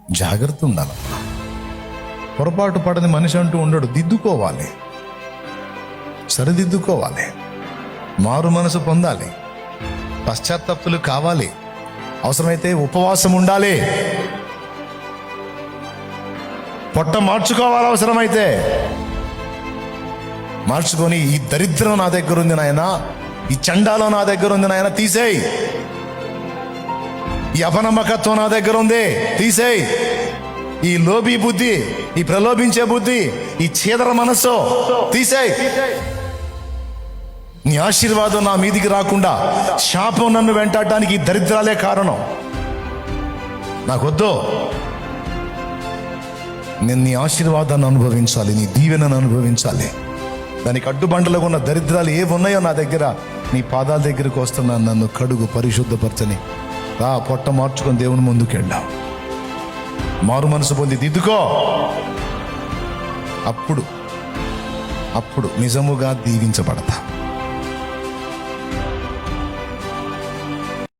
జాగ్రత్త ఉండాలి. పొరపాటు పడని మనిషి అంటూ ఉండడు. దిద్దుకోవాలి, సరిదిద్దుకోవాలి, మారు మనసు పొందాలి, పశ్చాత్తాపములు కావాలి, అవసరమైతే ఉపవాసం ఉండాలి, పొట్ట మార్చుకోవాలి, అవసరమైతే మార్చుకొని ఈ దరిద్రం నా దగ్గర ఉంది నాయన, ఈ చండాలం నా దగ్గర ఉంది నాయన, తీసేయి. ఈ అపనమ్మకత్వం నా దగ్గర ఉంది, తీసేయి. ఈ లోభి బుద్ధి, ఈ ప్రలోభించే బుద్ధి, ఈ చీదర మనస్సు తీసేయి. నీ ఆశీర్వాదం నా మీదికి రాకుండా శాపం నన్ను వెంటాడటానికి ఈ దరిద్రాలే కారణం. నాకొద్దు. నేను నీ ఆశీర్వాదాన్ని అనుభవించాలి, నీ దీవెనను అనుభవించాలి. దానికి అడ్డుబండలుగా ఉన్న దరిద్రాలు ఏవి ఉన్నాయో నా దగ్గర, నీ పాదాల దగ్గరకు వస్తున్నాను. నన్ను కడుగు, పరిశుద్ధపరచని రా. పొట్ట మార్చుకొని దేవుని ముందుకు వెళ్ళాం. మారు మనసు పొంది దిద్దుకో. అప్పుడు నిజముగా దీవించబడతా.